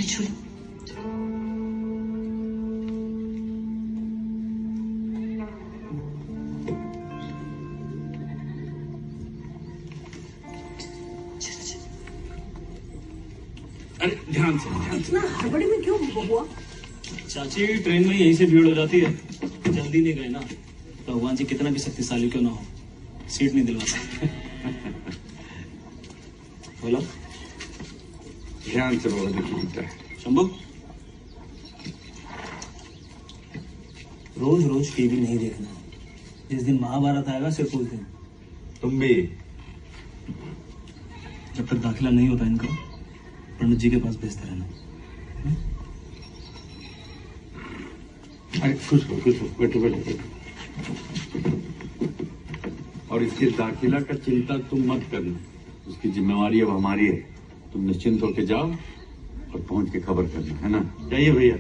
छोड़ो। अरे ध्यान से इतना हड़बड़ी में क्यों हुआ? चाची, ट्रेन में यहीं से भीड़ हो जाती है, जल्दी नहीं गए ना। भगवान जी कितना भी शक्तिशाली क्यों ना हो, सीट नहीं दिलवाता। बोलो। ध्यान से बोलो, देखिए शंभू, रोज रोज टीवी नहीं देखना। जिस दिन महाभारत आएगा सिर्फ उस दिन। तुम भी। जब तक दाखिला नहीं होता इनका, पंडित जी के पास भेजते रहना। अरे खुश हो, बैठो बैठो बैठो। और इसके दाखिला का चिंता तुम मत करना, उसकी जिम्मेवारी अब हमारी है। तुम निश्चिंत होके जाओ और पहुंच के खबर करना, है ना? जाइए भैया।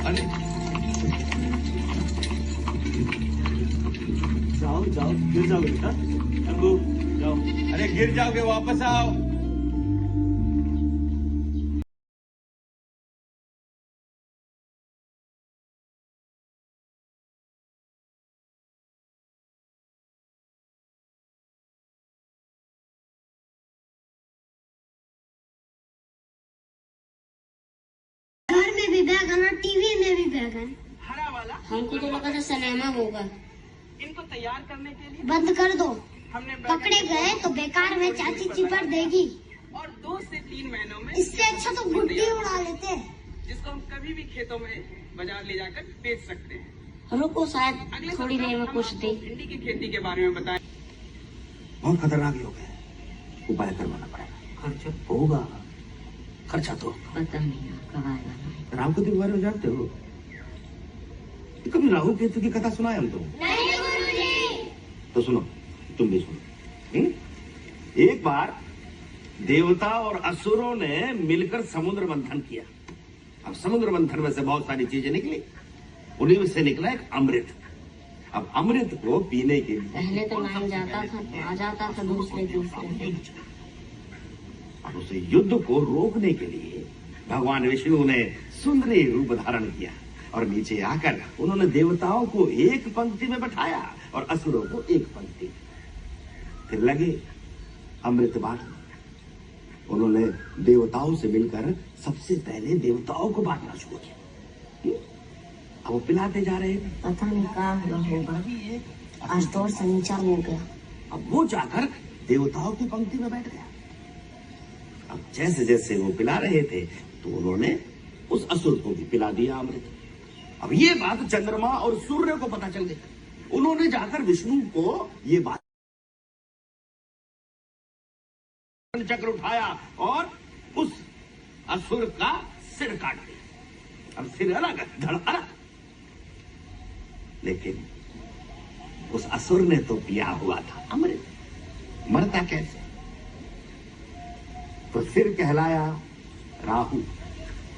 अरे जाओ जाओ, गिर जाओ बेटा। शंभू जाओ। अरे गिर जाओगे, वापस आओ। घर में भी बैगन और टीवी में भी बैगन। हरा वाला हमको तो लगा था सिनेमा होगा। इनको तैयार करने के लिए बंद कर दो। हमने पकड़े गए तो बेकार में चाची चिपट देगी। और 2 से 3 महीनों में इससे अच्छा तो गुड्डी उड़ा लेते। जिसको हम कभी भी खेतों में बाजार ले जाकर बेच सकते हैं। रुको, शायद अगले थोड़ी देर में कुछ दे। भिंडी की खेती के बारे में बताएं। बहुत खतरनाक योग है, उपाय करवाना पड़ेगा। खर्चा होगा, खर्चा तो पता नहीं कब आएगा। राम केतु के बारे में जानते हो? कभी राहु केतु की कथा सुना है हम तो? नहीं गुरुजी। तो सुनो, तुम भी सुनो। एक बार देवता और असुरों ने मिलकर समुद्र मंथन किया। अब समुद्र मंथन में से बहुत सारी चीजें निकली, उन्हीं में से निकला एक अमृत। अब अमृत को पीने के लिए पहले तो नाम जाता था, आ जाता था दूसरे तीसरे। अब उसे युद्ध को रोकने के लिए भगवान विष्णु ने सुंदरी रूप धारण किया और नीचे आकर उन्होंने देवताओं को एक पंक्ति में बैठाया और असुरों को एक पंक्ति। फिर लगे अमृत बांटने। उन्होंने देवताओं से मिलकर सबसे पहले देवताओं को बांटना शुरू किया। अब वो पिलाते जा रहे थे। पता नहीं कहा होगा, आज तो और सनीचर हो गया। अब वो जाकर देवताओं की पंक्ति में बैठ गया। अब जैसे जैसे वो पिला रहे थे तो उन्होंने उस असुर को भी पिला दिया अमृत। अब ये बात चंद्रमा और सूर्य को पता चल गई। उन्होंने जाकर विष्णु को ये बात चक्र उठाया और उस असुर का सिर काट दिया। अब सिर अलग, धड़ अलग। लेकिन उस असुर ने तो पिया हुआ था अमृत, मरता कैसे? तो सिर कहलाया राहु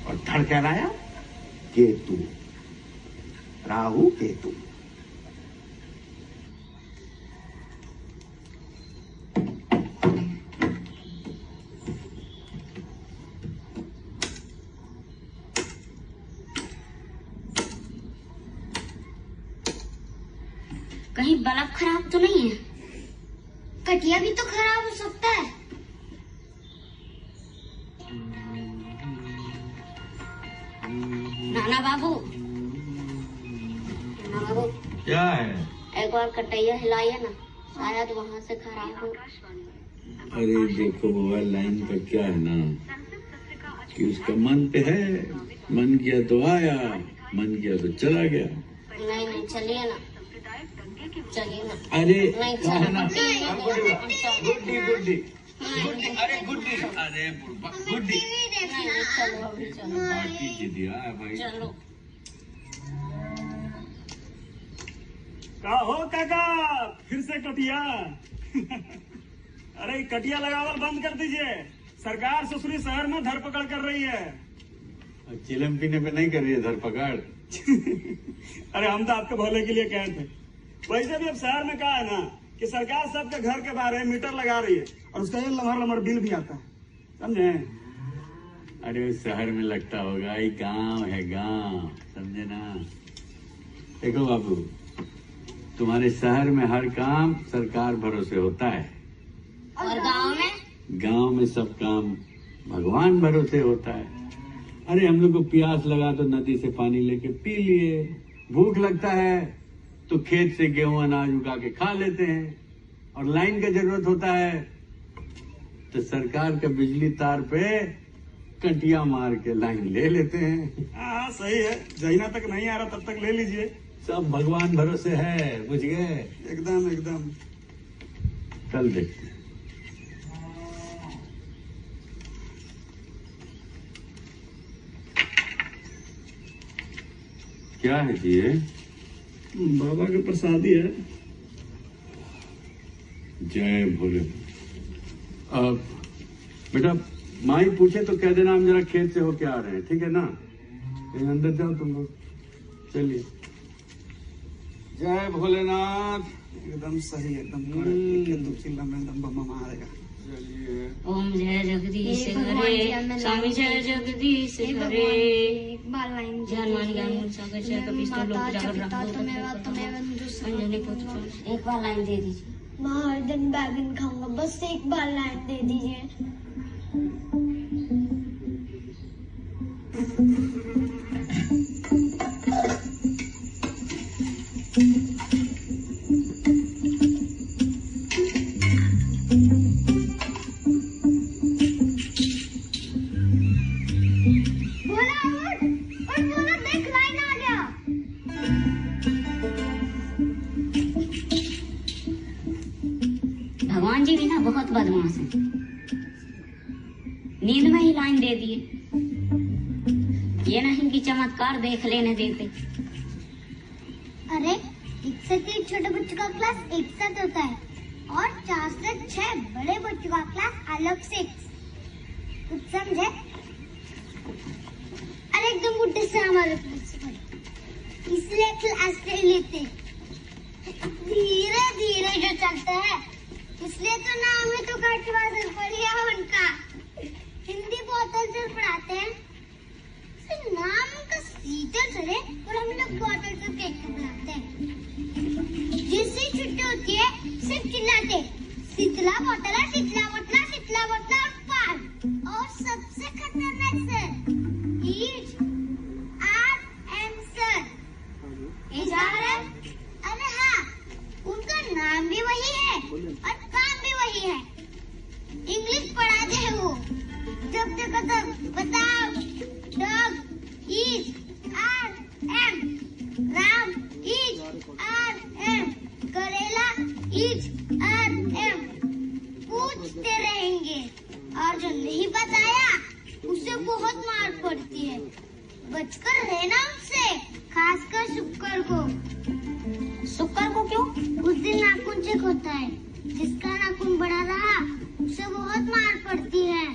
और धड़ कहलाया केतु। राहु केतु। कहीं बल्ब खराब तो नहीं है? कटिया भी तो खराब हो सकता है। नाना बाबू, नाना बाबू, क्या है? एक बार कटैया हिलाइए ना, शायद वहाँ से खराब हो। अरे देखो बाबा, लाइन पर क्या है ना कि उसका मन पे है, मन किया तो आया, मन किया तो चला गया। नहीं नहीं, चलिए ना, चलिए ना। अरे नहीं कहा ना, गुड्डी गुड्डी, अरे गुड्डी, अरे बुढ़बा, गुड्डी। नहीं, चलो अभी चलो। पार्टी के दिया है भाई। चलो। का हो काका, फिर से कटिया? अरे कटिया लगावल बंद कर दीजिए, सरकार ससुरी शहर में धरपकड़ कर रही है। चिलम पीने पे नहीं कर रही है धरपकड़। अरे हम तो आपके भले के लिए कहे थे। वैसे भी अब शहर में क्या है ना कि सरकार सबके घर के बाहर मीटर लगा रही है और उसका ये लम्हा लम्हा बिल भी आता है, समझे? अरे उस शहर में लगता होगा, ये गांव है गांव, समझे ना? देखो बाबू, तुम्हारे शहर में हर काम सरकार भरोसे होता है, और गांव में? गांव में सब काम भगवान भरोसे होता है। अरे हम लोग को प्यास लगा तो नदी से पानी लेके पी लिए, भूख लगता है तो खेत से गेहूं अनाज उगा के खा लेते हैं, और लाइन का जरूरत होता है तो सरकार का बिजली तार पे कंटिया मार के लाइन ले लेते हैं। हाँ सही है, जहीना तक नहीं आ रहा तब तक ले लीजिए। सब भगवान भरोसे है, बुझ गए? एकदम एकदम। कल देखते हैं। क्या है जी ये? बाबा के प्रसादी है। जय भोले। बेटा माई पूछे तो कह देना हम जरा खेत से होके आ रहे हैं, ठीक है ना? कहीं अंदर जाओ तुम लोग, चलिए। जय भोलेनाथ। एकदम सही, एकदम चिल्ला में एकदम बम्मा मारेगा। चलिए। ओम जय जगदीश हरे, स्वामी जय जगदीश हरे, जय हनुमान ज्ञान गुण सागर जय कपीश लोक जागर अंजनी पुत्र। एक बार लाइन दे दीजिए। मैं हर दिन बैगन खाऊंगा, बस एक बार लाइन दे दीजिए। भगवान जी भी ना बहुत बदमाश है, नींद में ही लाइन दे दिए। ये नहीं कि चमत्कार देख लेने देते। अरे 1 से 3 छोटे बच्चों का क्लास एक साथ होता है और 4 से 6 बड़े बच्चों का क्लास अलग से। कुछ समझे? अरे एकदम बुढ़े से हमारे प्रिंसिपल, इसलिए क्लास ले लेते, धीरे धीरे जो चलता है, इसलिए तो नाम में तो कटवा दर पड़ गया उनका। हिंदी बहुत अच्छे पढ़ाते हैं, नाम का सीधे चले और हम लोग बॉटल से केक बुलाते हैं। जिससे छुट्टी होती है सिर्फ चिल्लाते, शीतला बोतला शीतला बोतला शीतला बोतला और पान। और सबसे खतरनाक सर ईट आर एम सर। अरे हाँ, उनका नाम भी वही है और काम भी वही है। इंग्लिश पढ़ाते हैं वो, जब देखो तब बताओ dog eat R M, Ram eat R M, करेला ईट आर एम, पूछते रहेंगे और जो नहीं बताया उसे बहुत मार पड़ती है। बचकर रहना उनसे, खासकर शुक्र को। शुक्र को क्यों? उस दिन नाखून चेक होता है, जिसका नाखून बड़ा रहा उसे बहुत मार पड़ती है।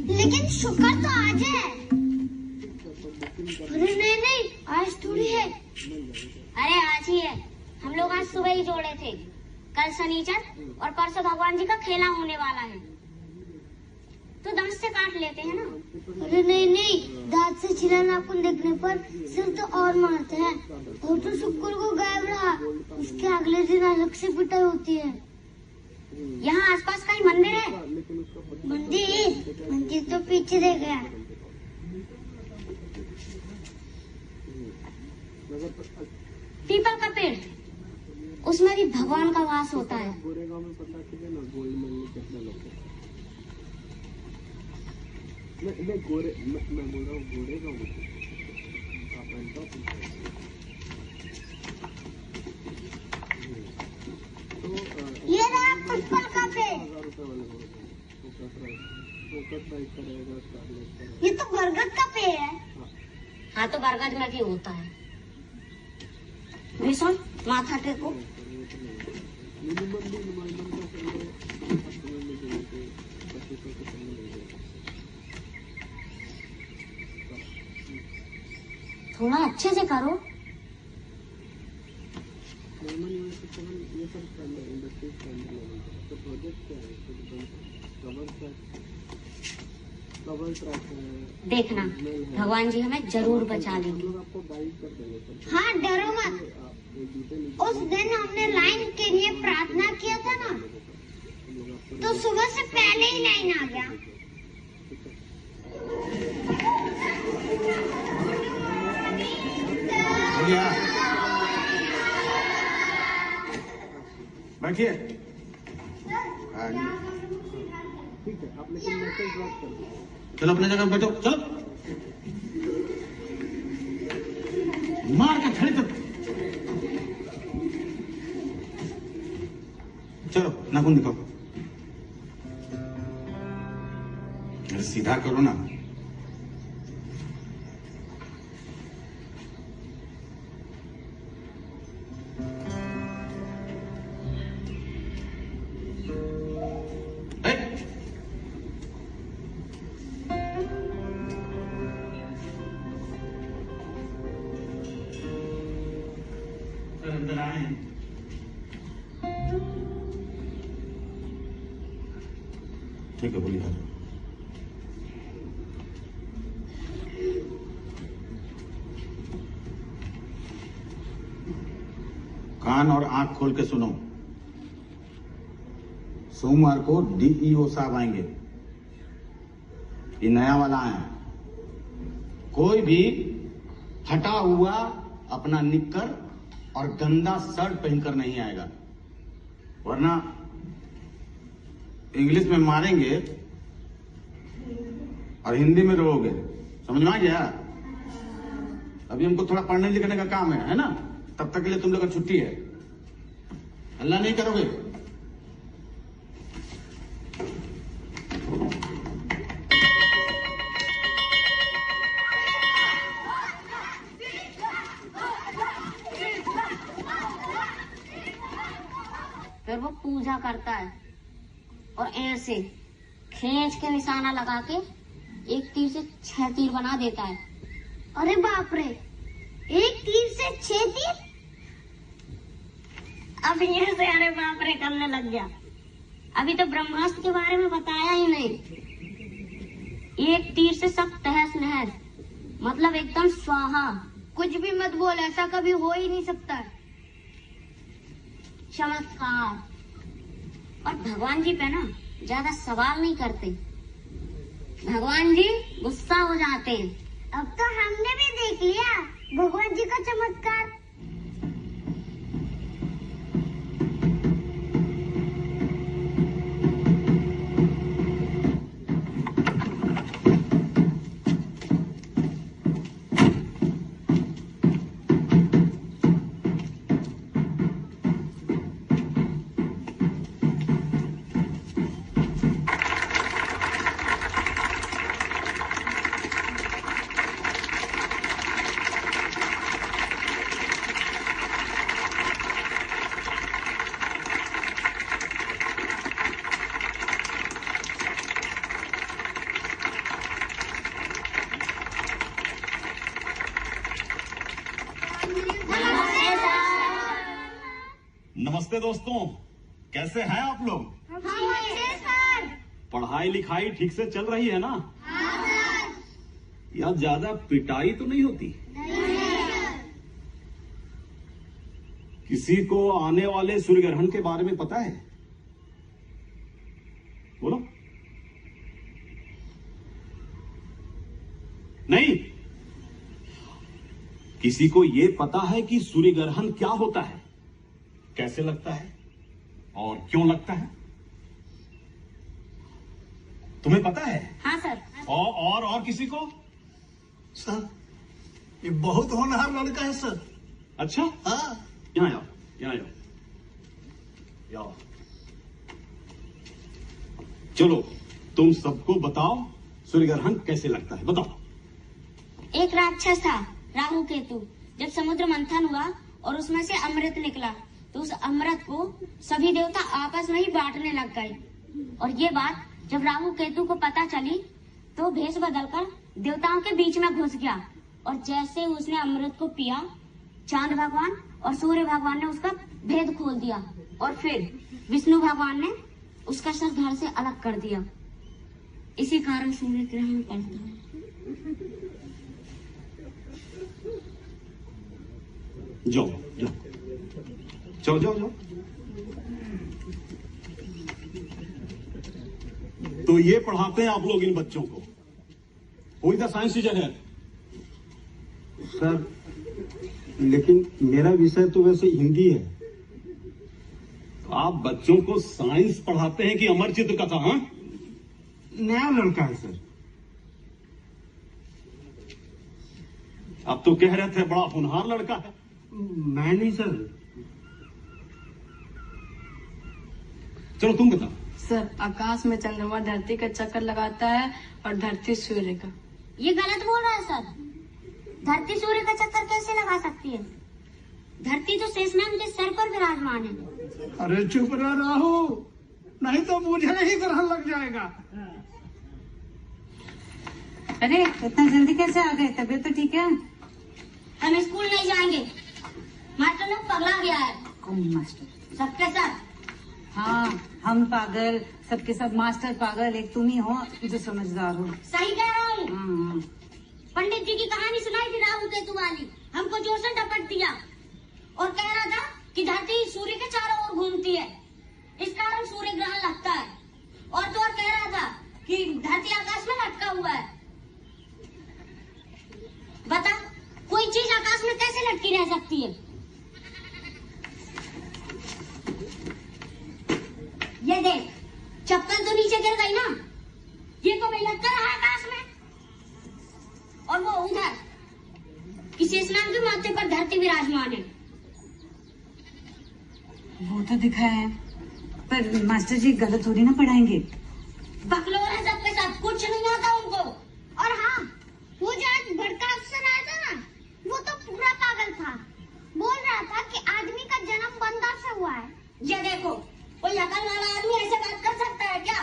लेकिन शुक्र तो आज है। अरे नहीं, आज थोड़ी है। अरे आज ही है, हम लोग आज सुबह ही जोड़े थे। कल शनिचर और परसों भगवान जी का खेला होने वाला है, तो दांत से काट लेते हैं ना। अरे नहीं, दांत से छिला नाखून देखने पर सिर तो और मारते हैं। और तो शुक्र को गायब रहा, उसके अगले दिन अलग से पिटाई होती है। यहाँ आसपास कहीं मंदिर है? मंदिर तो पीछे रह गया। पीपल का पेड़, उसमें भी भगवान का वास होता है। ये रहा पीपल का पेड़। ये तो बरगद का पेड़ है। हाँ तो बरगद में भी होता है। भीषण माथा टेको। थोड़ा अच्छे से करो। देखना भगवान जी हमें जरूर बचा लेंगे। हाँ डरो मत। उस दिन हमने लाइन के लिए प्रार्थना किया था ना, तो सुबह से पहले ही लाइन आ गया। बैठिए। चलो अपने जगह बैठो, चलो मार के खड़े तो चलो नाखून दिखाओ। अरे सीधा करो ना। अंदर आए हैं। ठीक है बोलिए। कान और आंख खोल के सुनो। सोमवार को डीईओ साहब आएंगे, ये नया वाला है। कोई भी हटा हुआ अपना निक्कर और गंदा शर्ट पहनकर नहीं आएगा, वरना इंग्लिश में मारेंगे और हिंदी में रोओगे। समझ में आ गया? अभी हमको थोड़ा पढ़ने लिखने का काम है ना? तब तक के लिए तुम लोग का छुट्टी है। हल्ला नहीं करोगे? फिर वो पूजा करता है और ऐसे खींच के निशाना लगा के एक तीर से 6 तीर बना देता है। अरे बाप रे, एक तीर से 6 तीर? अब ये से अरे बाप रे करने लग गया। अभी तो ब्रह्मास्त्र के बारे में बताया ही नहीं। एक तीर से सब तहस नहस, मतलब एकदम स्वाहा। कुछ भी मत बोल, ऐसा कभी हो ही नहीं सकता। चमत्कार। और भगवान जी पे ना ज्यादा सवाल नहीं करते, भगवान जी गुस्सा हो जाते हैं। अब तो हमने भी देख लिया भगवान जी का चमत्कार। नमस्ते दोस्तों, कैसे हैं आप लोग? हम अच्छे सर। पढ़ाई लिखाई ठीक से चल रही है ना? हाँ सर। या ज्यादा पिटाई तो नहीं होती? किसी को आने वाले सूर्य ग्रहण के बारे में पता है? बोलो। नहीं? किसी को यह पता है कि सूर्य ग्रहण क्या होता है, कैसे लगता है और क्यों लगता है? तुम्हें पता है? हाँ सर। और किसी को? सर, ये बहुत होनहार लड़का है सर। अच्छा, हाँ। यहाँ आओ, यहाँ आओ, आओ। चलो तुम सबको बताओ सूर्य ग्रहण कैसे लगता है, बताओ। एक राक्षस था राहु केतु। जब समुद्र मंथन हुआ और उसमें से अमृत निकला, तो उस अमृत को सभी देवता आपस में ही बांटने लग गए। और ये बात जब राहु केतु को पता चली, तो भेष बदलकर देवताओं के बीच में घुस गया। और जैसे उसने अमृत को पिया, चांद भगवान और सूर्य भगवान ने उसका भेद खोल दिया और फिर विष्णु भगवान ने उसका सर धड़ से अलग कर दिया। इसी कारण सूर्य ग्रहण पड़ता है। जाओ जाओ जाओ जाओ जाओ। तो ये पढ़ाते हैं आप लोग इन बच्चों को? Who is the science teacher है? सर लेकिन मेरा विषय तो वैसे हिंदी है। आप बच्चों को साइंस पढ़ाते हैं कि अमर चित्र कथा? हाँ, नया लड़का है सर। आप तो कह रहे थे बड़ा होनहार लड़का है। मैं नहीं सर। चलो तुम बताओ। सर आकाश में चंद्रमा धरती का चक्कर लगाता है और धरती सूर्य का। ये गलत बोल रहा है सर। धरती सूर्य का चक्कर कैसे लगा सकती है? धरती तो शेषनाग के सर पर विराजमान है। अरे चुप रह राहु, नहीं तो मुझे ही ग्रहण लग जाएगा। अरे इतना जल्दी कैसे आ गए? तबीयत तो ठीक है? हम स्कूल नहीं जाएंगे, मास्टर लोग पगला गया है। कौन मास्टर? सबके साथ। हाँ हम पागल, सबके सब मास्टर पागल, एक तुम ही हो जो समझदार हो। सही कह रहा हूँ। हाँ। पंडित जी की कहानी सुनाई थी राहु केतु वाली, हमको जोर से डपट दिया और कह रहा था कि धरती सूर्य के चारों ओर घूमती है, इस कारण सूर्य ग्रहण लगता है। और तो और कह रहा था कि धरती आकाश में लटका हुआ है। बता, कोई चीज आकाश में कैसे लटकी रह सकती है? ये देख, चप्पल तो नीचे गिर गई ना, ये तो नहीं लटका रहा आकाश में। और वो उधर किसी स्नान के माथे पर धरती विराजमान है। वो तो दिखा है, पर मास्टर जी गलत थोड़ी ना पढ़ाएंगे। बकलोर है सबके साथ, कुछ नहीं आता उनको। और हाँ, वो जो आज बड़का अफसर आया था ना, वो तो पूरा पागल था। बोल रहा था कि आदमी का जन्म बंदर से हुआ है। ये देखो, कोई अकल वाला आदमी ऐसे बात कर सकता है क्या?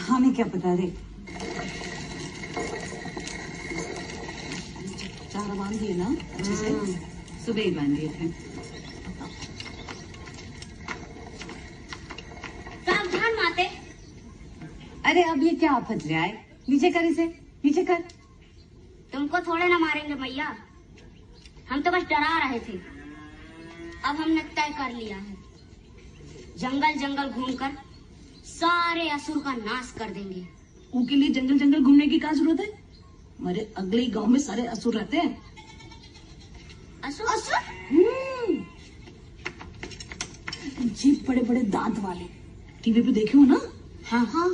हमें क्या पता रे। चारा बांध दिए ना अच्छे से? सुबह ही बांध दिए थे। सावधान माते। अरे अब ये क्या आफत ले आए? नीचे कर इसे, नीचे कर। तुमको थोड़े ना मारेंगे मैया, हम तो बस डरा रहे थे। अब हमने तय कर लिया है, जंगल जंगल घूमकर सारे असुर का नाश कर देंगे। उनके लिए जंगल जंगल घूमने की क्या जरूरत है? हमारे अगले ही गांव में सारे असुर रहते हैं। असुर? असुर? जीप बड़े बड़े दांत वाले, टीवी पे देखे हो ना? हाँ हाँ।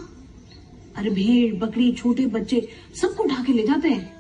अरे भेड़ बकरी छोटे बच्चे सबको उठा के ले जाते हैं।